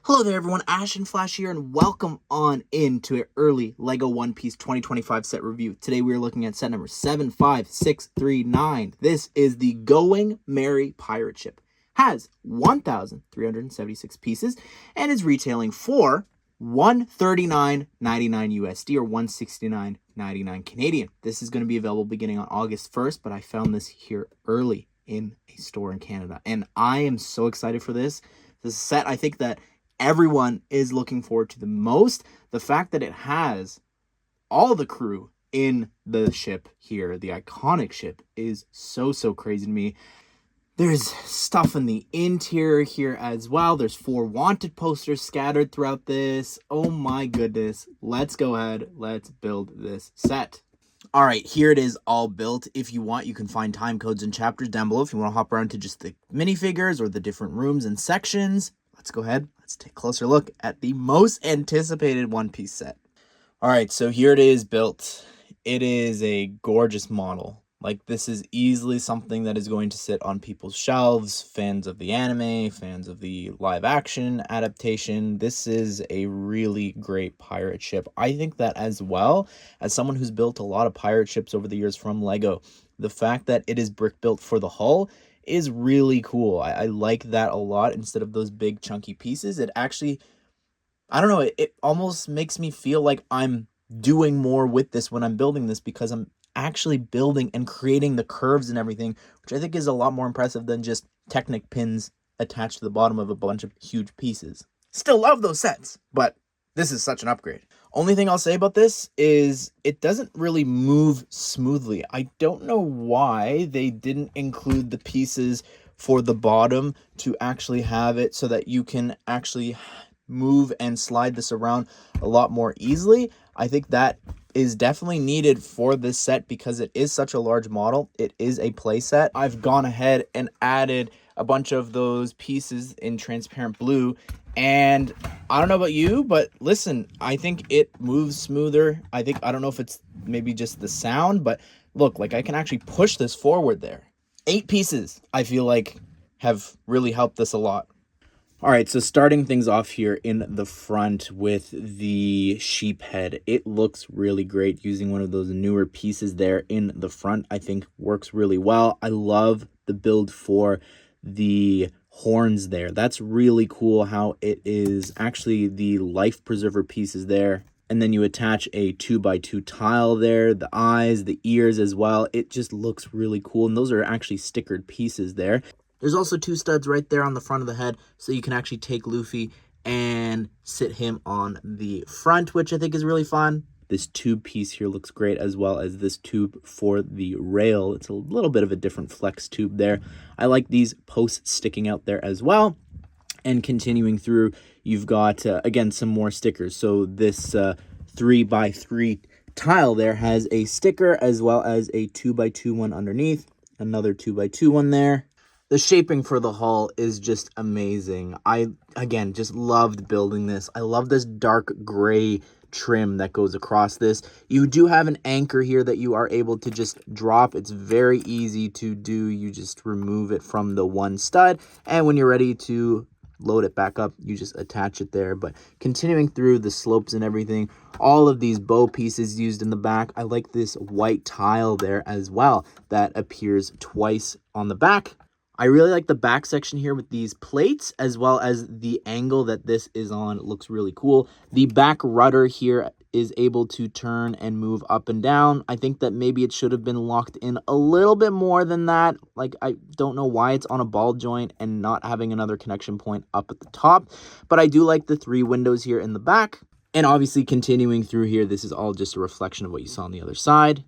Hello there everyone, Ash and Flash here, and welcome on into an early LEGO One Piece 2025 set review. Today we are looking at set number 75639. This is the Going Merry pirate ship. Has 1,376 pieces and is retailing for $139.99 USD or $169.99 Canadian. This is going to be available beginning on August 1st, but I found this here early in a store in Canada, and I am so excited for this. This set, I think that everyone is looking forward to the most. The fact that it has all the crew in the ship here, the iconic ship, is so crazy to me. There's stuff in the interior here as well. There's 4 wanted posters scattered throughout this. Oh my goodness. Let's go ahead. Let's build this set. All right, here it is all built. If you want, you can find time codes and chapters down below if you want to hop around to just the minifigures or the different rooms and sections. Let's go ahead. Let's take a closer look at the most anticipated One Piece set. All right, so here it is built. It is a gorgeous model. Like, this is easily something that is going to sit on people's shelves. Fans of the anime, fans of the live action adaptation. This is a really great pirate ship. I think that as well, as someone who's built a lot of pirate ships over the years from LEGO, the fact that it is brick built for the hull is really cool. I like that a lot. Instead of those big chunky pieces, it actually, I don't know, it almost makes me feel like I'm doing more with this when I'm building this, because I'm actually building and creating the curves and everything, which I think is a lot more impressive than just Technic pins attached to the bottom of a bunch of huge pieces. Still love those sets, but this is such an upgrade. Only thing I'll say about this is it doesn't really move smoothly. I don't know why they didn't include the pieces for the bottom to actually have it so that you can actually move and slide this around a lot more easily. I think that is definitely needed for this set because it is such a large model. It is a play set. I've gone ahead and added a bunch of those pieces in transparent blue, and I don't know about you, but listen, I think it moves smoother. I don't know if it's maybe just the sound, but look, like, I can actually push this forward there. 8 pieces, I feel like, have really helped this a lot. All right, so starting things off here in the front with the sheep head. It looks really great using one of those newer pieces there in the front. I think works really well. I love the build for the horns there. That's really cool how it is actually the life preserver pieces there. And then you attach a 2x2 tile there, the eyes, the ears as well. It just looks really cool. And those are actually stickered pieces there. There's also 2 studs right there on the front of the head, so you can actually take Luffy and sit him on the front, which I think is really fun. This tube piece here looks great, as well as this tube for the rail. It's a little bit of a different flex tube there. I like these posts sticking out there as well. And continuing through, you've got, again, some more stickers. So this 3x3 tile there has a sticker, as well as a 2x2 one underneath. Another 2x2 one there. The shaping for the hull is just amazing. I, again, just loved building this. I love this dark gray trim that goes across this. You do have an anchor here that you are able to just drop. It's very easy to do. You just remove it from the one stud, and when you're ready to load it back up, you just attach it there. But continuing through the slopes and everything, all of these bow pieces used in the back. I like this white tile there as well that appears twice on the back. I really like the back section here with these plates, as well as the angle that this is on. It looks really cool. The back rudder here is able to turn and move up and down. I think that maybe it should have been locked in a little bit more than that. Like, I don't know why it's on a ball joint and not having another connection point up at the top. But I do like the 3 windows here in the back. And obviously continuing through here, this is all just a reflection of what you saw on the other side.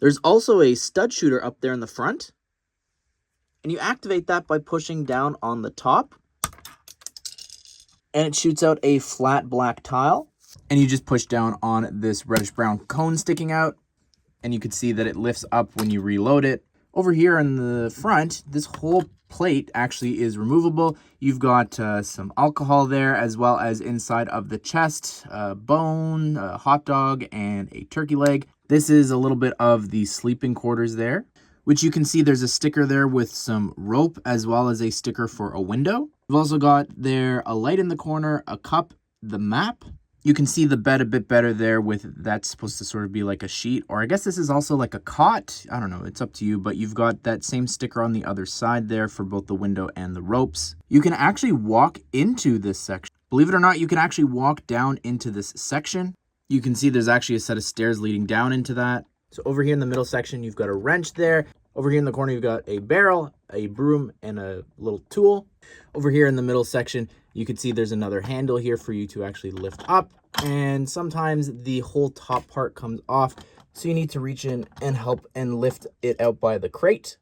There's also a stud shooter up there in the front. And you activate that by pushing down on the top. And it shoots out a flat black tile. And you just push down on this reddish brown cone sticking out. And you can see that it lifts up when you reload it. Over here in the front, this whole plate actually is removable. You've got some alcohol there, as well as inside of the chest, a bone, a hot dog, and a turkey leg. This is a little bit of the sleeping quarters there, which you can see there's a sticker there with some rope, as well as a sticker for a window. We've also got there a light in the corner, a cup, the map. You can see the bed a bit better there with that's supposed to sort of be like a sheet, or I guess this is also like a cot. I don't know, it's up to you, but you've got that same sticker on the other side there for both the window and the ropes. You can actually walk into this section. Believe it or not, you can actually walk down into this section. You can see there's actually a set of stairs leading down into that. So over here in the middle section, you've got a wrench there. Over here in the corner, you've got a barrel, a broom, and a little tool. Over here in the middle section, you can see there's another handle here for you to actually lift up. And sometimes the whole top part comes off, so you need to reach in and help and lift it out by the crate.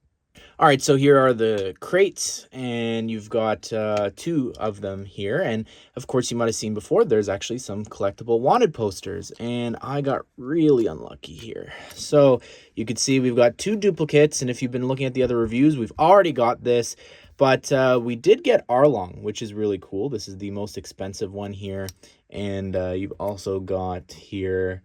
All right, so here are the crates, and you've got 2 of them here. And of course, you might have seen before, there's actually some collectible wanted posters, and I got really unlucky here. So you can see we've got 2 duplicates, and if you've been looking at the other reviews, we've already got this. But we did get Arlong, which is really cool. This is the most expensive one here. And you've also got here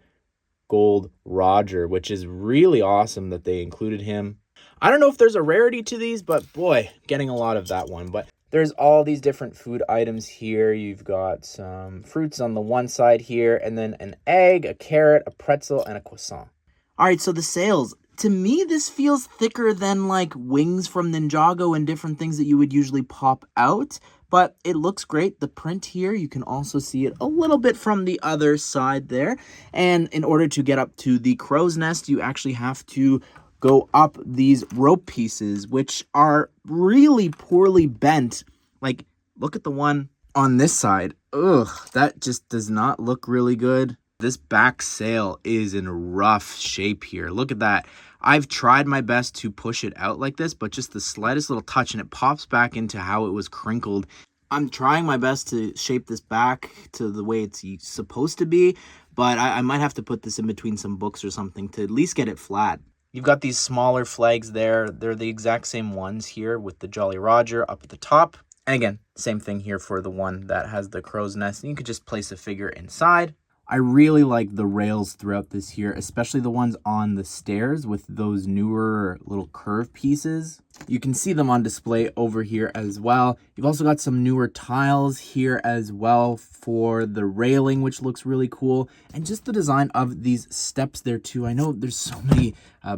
Gold Roger, which is really awesome that they included him. I don't know if there's a rarity to these, but boy, getting a lot of that one. But there's all these different food items here. You've got some fruits on the one side here, and then an egg, a carrot, a pretzel, and a croissant. All right, so the sales. To me, this feels thicker than like wings from Ninjago and different things that you would usually pop out. But it looks great. The print here, you can also see it a little bit from the other side there. And in order to get up to the crow's nest, you actually have to go up these rope pieces, which are really poorly bent. Like, look at the one on this side. Ugh, that just does not look really good. This back sail is in rough shape here. Look at that. I've tried my best to push it out like this, but just the slightest little touch and it pops back into how it was crinkled. I'm trying my best to shape this back to the way it's supposed to be, but I might have to put this in between some books or something to at least get it flat. You've got these smaller flags there. They're the exact same ones here with the Jolly Roger up at the top. And again, same thing here for the one that has the crow's nest. And you could just place a figure inside. I really like the rails throughout this here, especially the ones on the stairs with those newer little curve pieces. You can see them on display over here as well. You've also got some newer tiles here as well for the railing, which looks really cool. And just the design of these steps there too. I know there's so many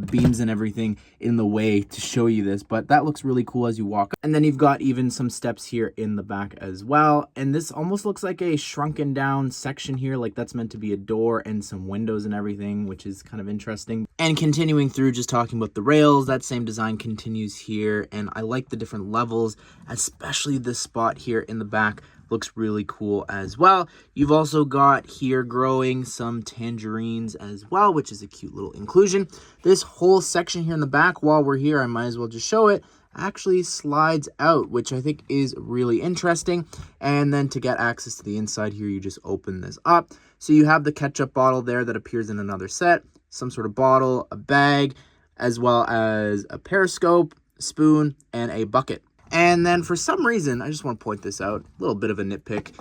beams and everything in the way to show you this, but that looks really cool as you walk. And then you've got even some steps here in the back as well. And this almost looks like a shrunken down section here, like that's meant to be a door and some windows and everything, which is kind of interesting. And continuing through, just talking about the rails, that same design continues here. And I like the different levels, especially this spot here in the back looks really cool as well. You've also got here growing some tangerines as well, which is a cute little inclusion. This whole section here in the back, while we're here, I might as well just show it, actually slides out, which I think is really interesting. And then to get access to the inside here, you just open this up. So you have the ketchup bottle there that appears in another set, some sort of bottle, a bag, as well as a periscope, a spoon, and a bucket. And then for some reason, I just want to point this out, a little bit of a nitpick,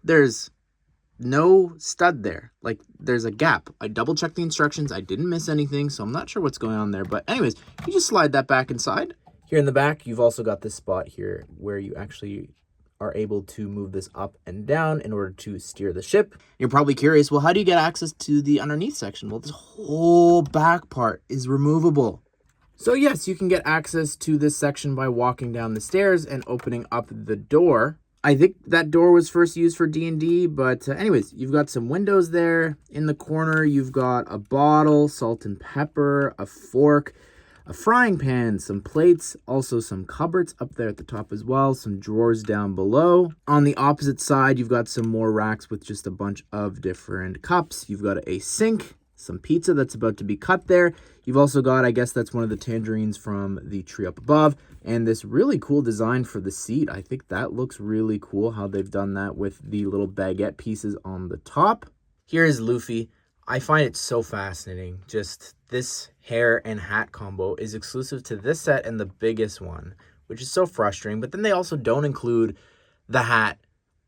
there's no stud there. Like, there's a gap. I double-checked the instructions. I didn't miss anything, so I'm not sure what's going on there. But anyways, you just slide that back inside. Here in the back, you've also got this spot here where you actually are able to move this up and down in order to steer the ship. You're probably curious, well, how do you get access to the underneath section? Well, this whole back part is removable. So yes, you can get access to this section by walking down the stairs and opening up the door. I think that door was first used for D&D, but anyways, you've got some windows there. In the corner, you've got a bottle, salt and pepper, a fork, a frying pan, some plates, also some cupboards up there at the top as well, some drawers down below. On the opposite side, you've got some more racks with just a bunch of different cups. You've got a sink, some pizza that's about to be cut there. You've also got, I guess that's one of the tangerines from the tree up above, and this really cool design for the seat. I think that looks really cool how they've done that with the little baguette pieces on the top. Here is Luffy. I find it so fascinating. Just this hair and hat combo is exclusive to this set and the biggest one, which is so frustrating. But then they also don't include the hat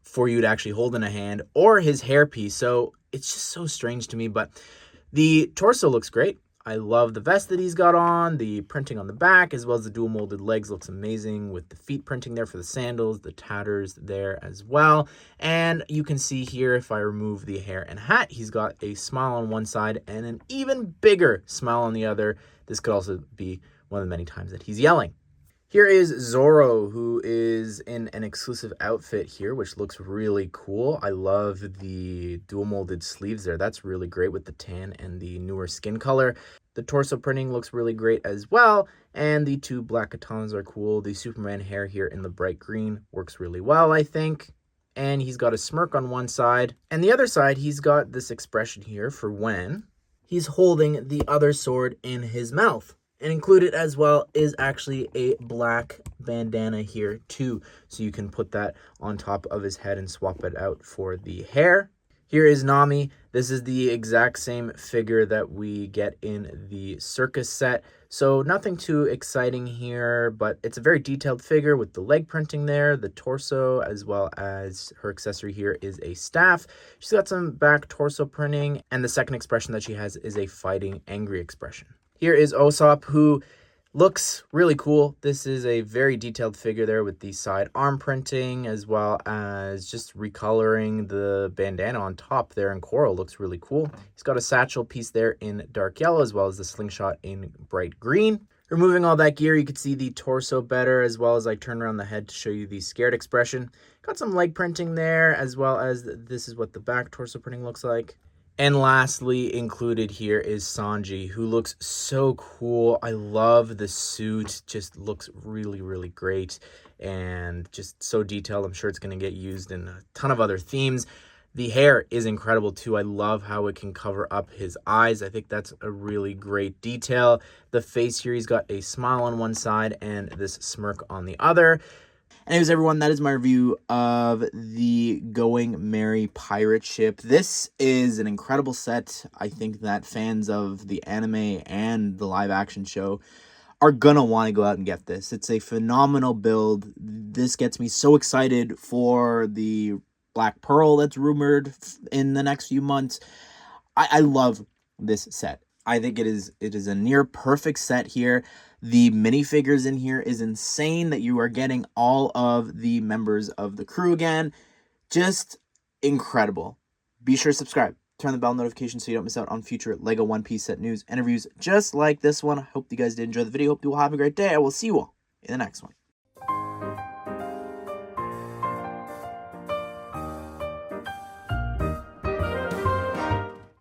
for you to actually hold in a hand or his hairpiece. So it's just so strange to me, but the torso looks great. I love the vest that he's got on, the printing on the back, as well as the dual molded legs looks amazing with the feet printing there for the sandals, the tatters there as well. And you can see here, if I remove the hair and hat, he's got a smile on one side and an even bigger smile on the other. This could also be one of the many times that he's yelling. Here is Zorro, who is in an exclusive outfit here, which looks really cool. I love the dual molded sleeves there. That's really great with the tan and the newer skin color. The torso printing looks really great as well. And the two black katanas are cool. The Superman hair here in the bright green works really well, I think. And he's got a smirk on one side. And the other side, he's got this expression here for when he's holding the other sword in his mouth. And included as well is actually a black bandana here too. So you can put that on top of his head and swap it out for the hair. Here is Nami. This is the exact same figure that we get in the circus set. So nothing too exciting here, but it's a very detailed figure with the leg printing there, the torso, as well as her accessory here is a staff. She's got some back torso printing, and the second expression that she has is a fighting angry expression. Here is Usopp, who looks really cool. This is a very detailed figure there with the side arm printing, as well as just recoloring the bandana on top there in coral. Looks really cool. He's got a satchel piece there in dark yellow, as well as the slingshot in bright green. Removing all that gear, you can see the torso better, as well as I turn around the head to show you the scared expression. Got some leg printing there, as well as this is what the back torso printing looks like. And lastly, included here is Sanji, who looks so cool. I love the suit, just looks really, really great and just so detailed. I'm sure it's going to get used in a ton of other themes. The hair is incredible too. I love how it can cover up his eyes. I think that's a really great detail. The face here, he's got a smile on one side and this smirk on the other. Anyways, everyone, that is my review of the Going Merry pirate ship. This is an incredible set. I think that fans of the anime and the live action show are gonna want to go out and get this. It's a phenomenal build. This gets me so excited for the Black Pearl that's rumored in the next few months. I love this set. I think it is a near perfect set here. The minifigures in here is insane that you are getting all of the members of the crew again. Just incredible. Be sure to subscribe. Turn the bell notification so you don't miss out on future LEGO One Piece set news and reviews just like this one. I hope you guys did enjoy the video. Hope you will have a great day. I will see you all in the next one.